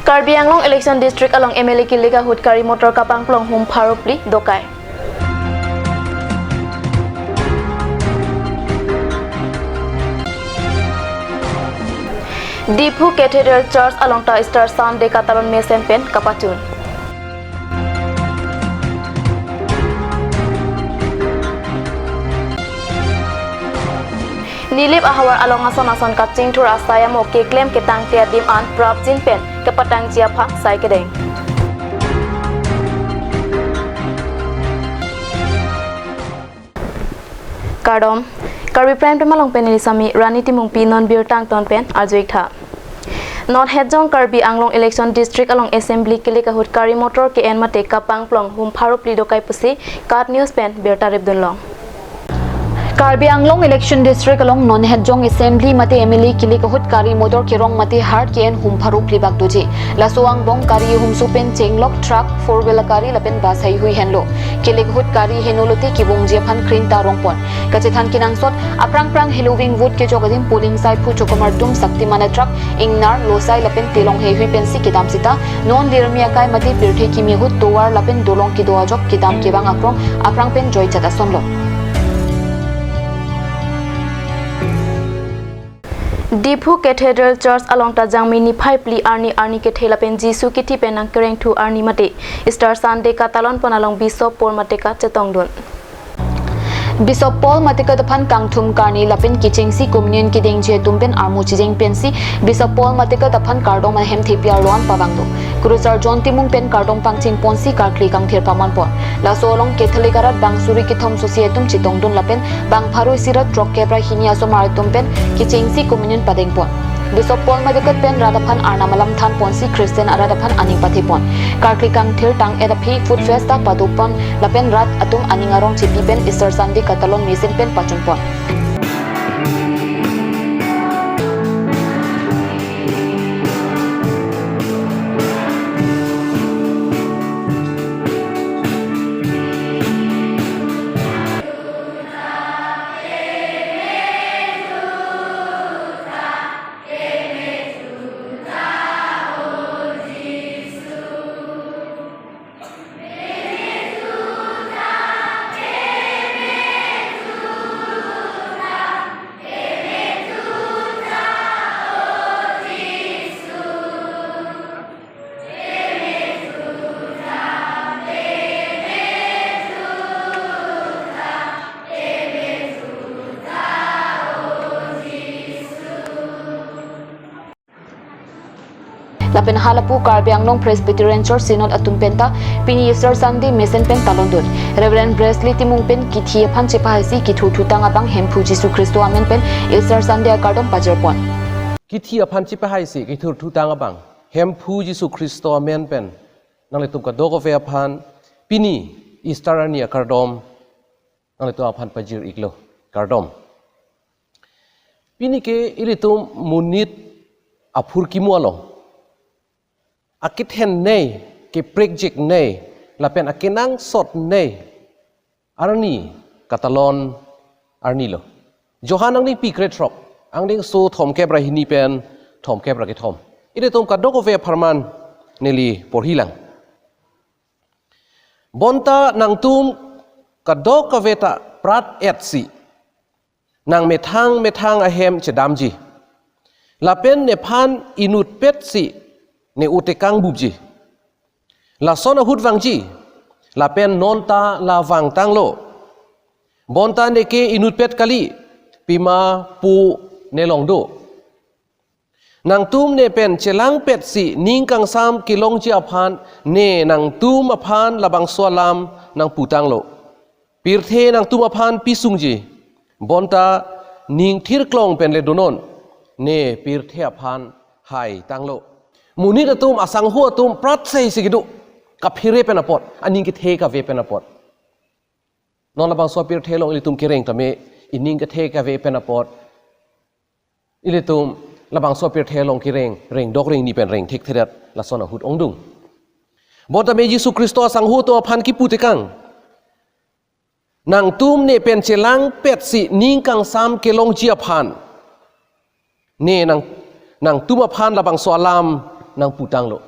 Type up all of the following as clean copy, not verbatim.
Karbi Anglong Election District along MLA Kiliga Hutkari Motor Kapang Plong Hum Pharupli Dokai. Dipu Cathedral Church along Ta Star Sunday Catalan Mesen Pen Kapatun. Nilip ahawar along ason kacing tur asaya mo ke claim ketang tia dim an prap jin pen kepatang jia phak sai kedeng. Karbi Prime Pemalong pen sami Rani Timung Pi non bir tang ton pen arjuik tha. North Hejong Karbi Anglong Election District along Assembly Kilika Hutkari Motor ke en mate kapang plong hum pharupli dokai pusi Kat News pen berta ribdun long. Karbi Anglong Election District along Non Hejong Assembly mate MLA Kilika Hutkari Motor kirong mate hard ke en hum pharupli bak doji lasuang bong kari hum supen chenglok truck four wheeler kari lapen basai hui henlo Kilika Hutkari henolote kibong jephan krin tarong pon kacethan kinang sot aprang prang Halloween wood ke jogadim polling site phu chokomar tum sakti mana truck ingnar losai lapen telong he hui pensi kidam sita non dirmia kai mate pirthe kimi hut towar lapen dolong ki doa jok kidam kebang aprang pen joy chata sonlo Dipu Cathedral Church along Tajang Mini Pipli Arni ke thela pen Jisu kiti penang kereng thu Arni mate Star Sunday Catalan panalong Bishop Paul Mateka chetong dun. Bishop Paul Mateka dapan kangthum karni lapin kichingsi communion kideng je tumpen armu chijeng pensi Bishop Paul Mateka dapan kardong ma hem thepia roan pawangdo Cruiser John Timung pen kardong pangching ponsi karkli kang thir paman pon la solong Catholic arat bangsuri kithom societum chitong dun lapen bang pharu sirat trok kebra hinia somar tumpen kichingsi communion padeng pon Bishop Paul Mateka pen radaphan arnamalam than ponsi Christian aradaphan aning pathe pon karkli kang thir tang edapi food festa padupon lapen rat atum aningarong chipi pen Easter Sunday Catalan Mesen pen pachun pon Lapen halapu Karbi Anglong Presbyterian Church Synod atum penta pini Easter Sunday Mesen pen talondot Reverend Bresley Timung pen kithi phan chepahasi kithu thutang abang hempu Jisu Kristo amen pen Easter Sunday kardom pajerpon kithi phan chepahasi kithu thutang abang hempu Jisu Kristo amen pen nangle tum ka dogo ve phan pini Easter ani kardom nangle tu phan pajir iklo kardom pini ke ilitum munit aphur kimualo akit hen nei ke project nei lapen akinang sot nei arni katalon arni lo johan ang ning pikret trop ang ning so thom kebra hini pen thom kebra ke thom ide tom kadoko ve pharman neli porhilang bonta nang tum kadok veta prat etsi nang methang ahem chedamji lapen ne phan inut petsi ne utekang bubji la sona hut wangji la pen nonta la wang tanglo bonta ne ke inut pet kali pima pu ne longdo nang tum ne pen chelang pet si ning kang sam kilong ji aphan ne nang tum aphan labang swalam nang putanglo pirthe nang tum aphan pisungji bonta ning thir klong pen le donon ne pirthe aphan hai tanglo munit atum asang hu atum prat sei sigidu kaphire penapot aning ke the ka ve penapot non labang so pir thelong ilitum kereng tame ining ke the ka ve penapot ilitum labang so pir thelong kireng reng dok reng ni pen reng thik therat la sona hut ongdung bota me Jisu Kristo asang hu to phan ki putekang nang tum ne pen chelang pet si ning kang sam kelong chia phan ne nang tuma phan labang so alam nang putang lo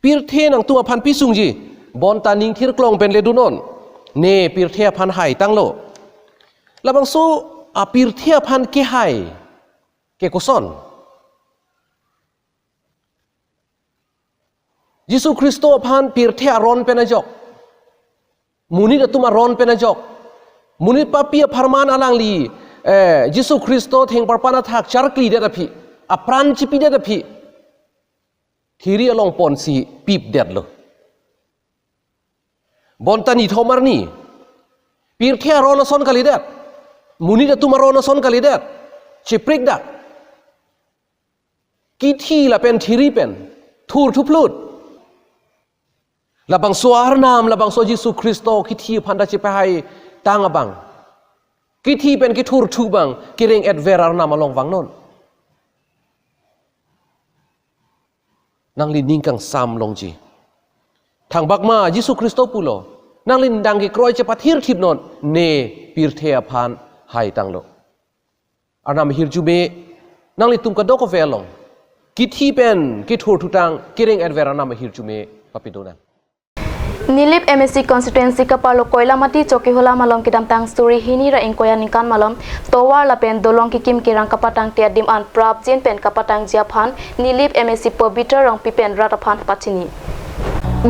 pirthe nang tu aphan pi sungji bon taning thir klong pen le dunon ne pirthe aphan hai tanglo labang so a pirthe aphan ke hai ke koson Yesu Kristo aphan pirthe aron penajok muni da tuma ron penajok muni papi farman alang li Yesu Kristo theng parpana thak charkli de dapi apran chipi de dapi thiri along pon si pip det lo bontani thomar ni pirthe aron son kalidat muni da tuma ron son kalidat chiprik dak ki thi la pen thiri pen thur thuplut labang suar nam labang so Yesu Kristo ki thi phanda chi pai tang abang ki thi pen ki thur thu bang ki reng adverar nam along wang non nang lin ning kang sam long ji thang bak ma Yesu Kristo pulo nang lin dang ki kroi che pathir thip non ne pirthe aphan hai tang lo anam hir ju be nang li tum ka do ko velong ki thi pen ki thur thu tang ki reng adverar nam hir ju me papidona Nilip MSC constituency kapalo koila mati choki hola malom kidam tang story hini ra inkoya ningkan malom towar la pen dolong kikim kirang kapatang te dim an prap jin pen kapatang jiaphan Nilip MSC pobiter rong pipen rataphan pachini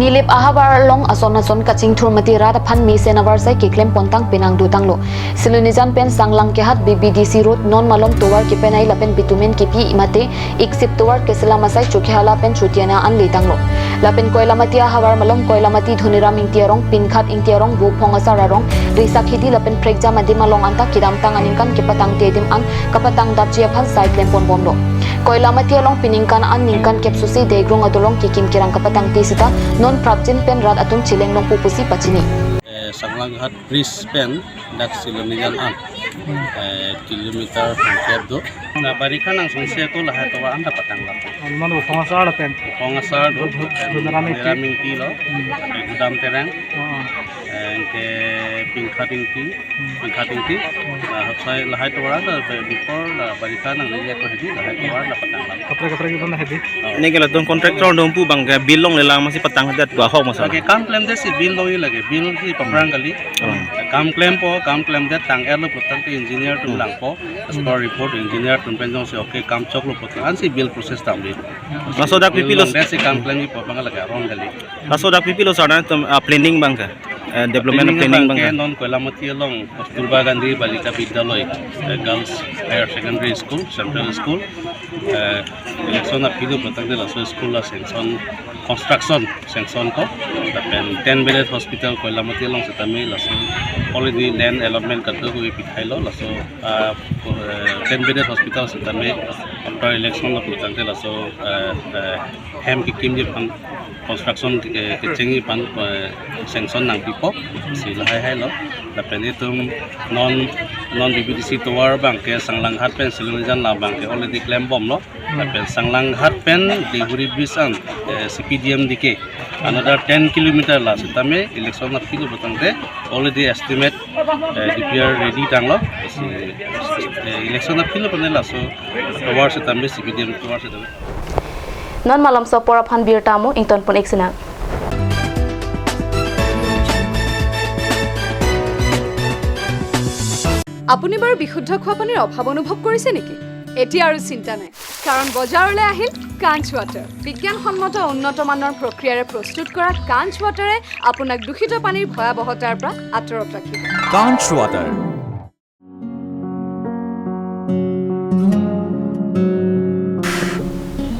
Nilip ahabar long ason kaching thurmati rata phan mi senavar sai ki klem pontang penang du tanglo silunijan pen sanglang ke hat BBDC road non malom towar ki penai la pen bitumen ki pi imate iksip towar ke selama sai chokhala pen chutiana an le tanglo la pen koilamati ahabar malom koilamati dhuniram ingtiarong pinkhat ingtiarong bu phonga sararong risa khidi la pen prekja madi malong anta kidam tang aningkan ke patang te dim an kapatang dapjia phan sai klem pon bomlo koilamati along piningkan an ningkan kepsusi degrong adolong kikim kirang kapatang te sita non prapjin pen rat atum chileng long pupusi pachini sanglang hat bris pen dak silonijan an kilometer hangkep do na barika nang sungse to lahat to anda patang la manu fongasar pen fongasar do raming ti lo gudam terang ke pingkhating ti hapsai lahat to anda before barika nang liya ko hedi lahat to anda patang la kapre ko na hedi ini kalau tuh kontraktor dong pu bang bill long lelang masih petang hadat dua hok masalah. Lagi kam claim deh si bill logi lagi bill si pemerang kali. Kam claim deh tang erlo potang ke engineer tu lang po. Score report engineer tu penjong si oke kam cok lo potang an si bill proses tambi. Masuk dak pipi lo. Deh si kam claim ni potang lagi aron kali. Masuk dak pipi lo sana tuh planning bang ka. Development planning bang ka. Non koilamati long Kasturba Gandhi Balika Vidyalaya Girls Higher Secondary School Central School. Election apilo potang deh langsung school lah sanction construction sanction ko. Tapi 10 bedded hospital koilamati long setami langsung already land allotment kartu ko ipithai lo langsung 10 bedded hospital setami after election lah potang deh langsung hem kikim je pan construction kecing pan sanction nang pipo sila hai lo. Tapi itu non BBDC tower bang ke sanglang hat pen silunijan la bang ke already claim bom lo. Tapi sanglang hat pen di huri bisan CPDM dike another 10 kilometer lah setame election of kilo batang de already estimate DPR ready tang lo election of kilo panela so tower setame CPDM tower setame non malam so poraphan bir tamu ington pon eksina আপুনি বাৰু বিশুদ্ধ খোৱা পানীৰ অভাৱ অনুভৱ কৰিছে নেকি এতিয়া আৰু চিন্তা নাই কাৰণ বজাৰলৈ আহিল কাঞ্চ ৱাটাৰ বিজ্ঞানসন্মত উন্নত মানৰ প্ৰক্ৰিয়াৰে প্ৰস্তুত কৰা কাঞ্চ ৱাটাৰে আপোনাক দূষিত পানীৰ ভয়াৱহতাৰ পৰা আঁতৰত ৰাখিব কাঞ্চ water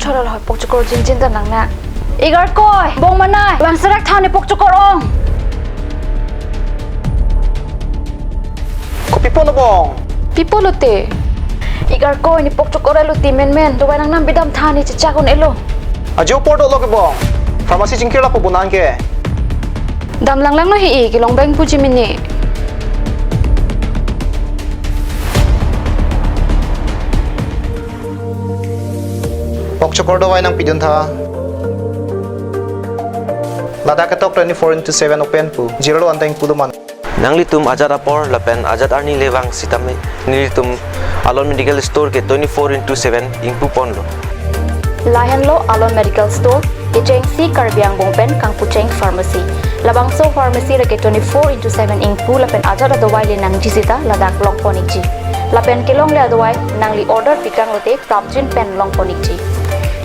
chorol hoy pokchukor jinjin da nangna igar koi bong manai wangsarak thane pokchukor ong Pipolote igar koi ni pokchukor elo timen dubai nang nam bidam thani chicha kon elo ajo porto lo ke bong pharmacy jingkira po bunan ke dam lang no hi ki long bang puji minni pokchokor do wai nang pidun tha lada ka tok 24/7 open pu zero anteng puduman Nanglitum ajat apor lapen ajat arni lewang sitame nilitum alon medical store ke 24/7 ingpu ponlo Lahenlo Alon Medical Store, Kicheng Si Karbiang Bongpen Kang Pucheng Pharmacy. Labangso Pharmacy rake 24/7 ing pu lapen ajara dawai le nang jisita ladak long ponikji. Lapen kelong le adawai nang li order pikang lote prapjin pen long ponikji.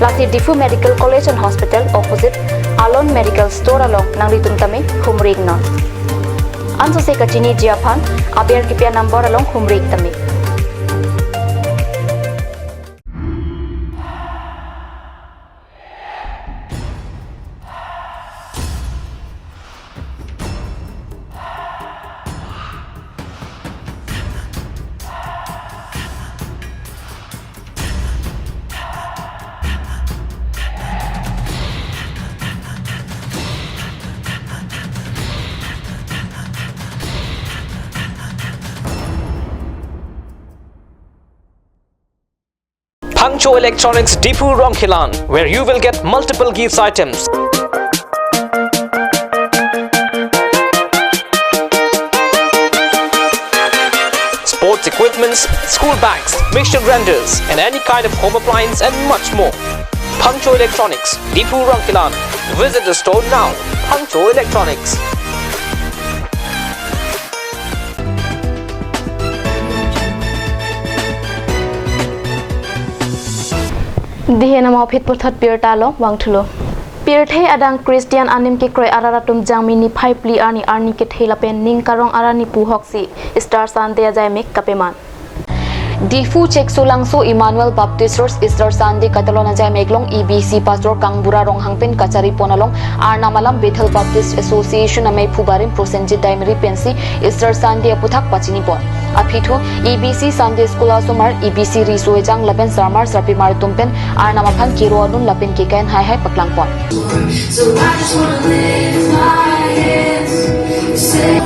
Lasi Difu Medical College and Hospital opposite Alon Medical Store along nang li tumtame humring non. Anso se kachini jiapan aber kipia number along humring tame. Pangcho Electronics Difu Ronkilan, where you will get multiple gifts items. Sports equipments, school bags, mixture grinders, and any kind of home appliance and much more. Pangcho Electronics Difu Ronkilan. Visit the store now. Pangcho Electronics. Dihena mau phit puthat pir talo wangthulo pir the adang Christian anim ke kroi araratum jangmini phaipli arni ke thela pen ning karong arani pu hoksi star sande ajai mek kapeman Difu Cheksulangso Emmanuel Baptist Church Easter Sunday Catalona Jai Meglong EBC Pastor Kangbura Rong Hangpen Kachari Ponalong Arnamalam Bethel Baptist Association Amay Pubarim Prosenji Daimri Pensi Easter Sunday Aputhak Pachinipon Apithu EBC Sunday School Asomar EBC Risuejang Lapen Sarmar Sarpimar Tumpen Arnamaphan Kiroanun Lapen Kikain Hai Hai Paklangpon. So I just wanna lift my hands, say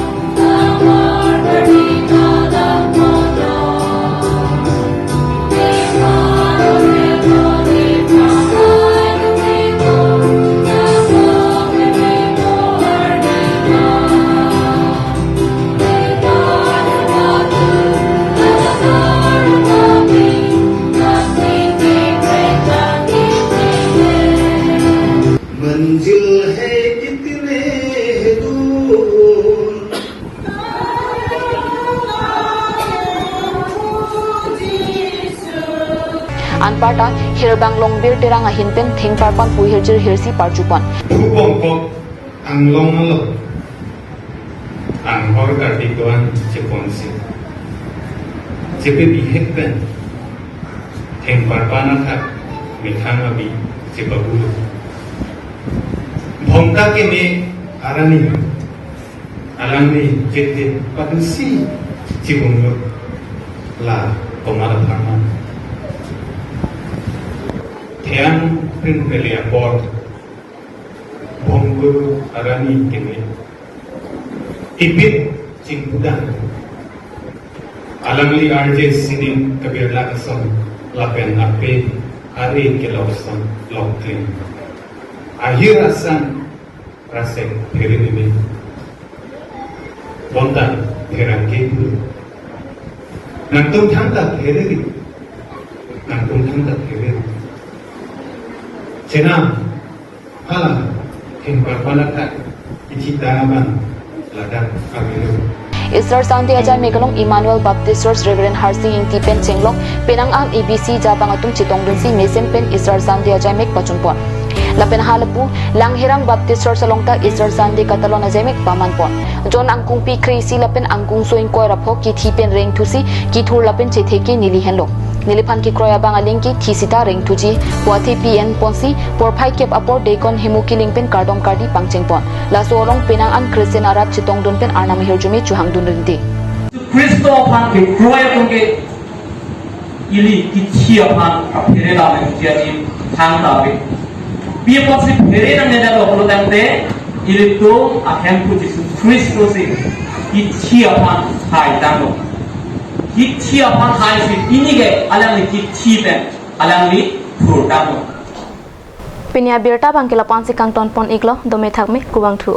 Anparta Hirbang Longbir Terang Ahinpen Thingparpan Puhirjir Hirsi Parchupan. Bongkok ang long ang order dituan Ciponsi. Cipe bihekpen Thingparpan akak mithang abi Cipabulu. Bongka kini arani alangni jete padusi Cibungu la Tomarapana. Yang printelia bor bonggu arani kini tipit cingkudan alangli arje sining kabir lakson lapen ape hari kelausan lokrin akhir asan rasek heri ini bontan heran kitu nantung thangta heri nantung thangta heri Cina, hala, hingparpanakat, ichitaman, ladak abilu. Easter Sunday Ajay Megalong Emmanuel Baptist Church Reverend Harsi Intipen Chenglong Penang Am EBC Jabangatung Chitong Dunsi Mesem Pen Easter Sunday Ajay Mek Pachunpon. Lapen halapu Langhirang Baptist Church Alongta Easter Sunday Katalon Ajay Mek Pamanpon. John Angkung Pi Krisi Lapen Angkung Soing Koi Rapho Ki Thipen Reng Thusi Ki Thur Lapen Chetheki Nilihenlo. Niliphan ki kroya bangaling ki thisita reng tuji wati PN ponsi porphai kep apor dekon himuki lingpen kardom kardi pangchengpon laso orong penang an Christian Arab chitong dunpen arnam hirjumi chuhang dunrindi Kristo phan ki kroya kongke ili ki chia phan aphere la me jiani thang ta be pi ponsi phere na neda lo tangte ili to ahem pu jisu Kristo se ki chia phan hai tang lo Chia phan hai si ini ke alangli ki pen alangli thurta mo Pinya birta bangkila pansi kang ton pon iklo dome thakme kubang thu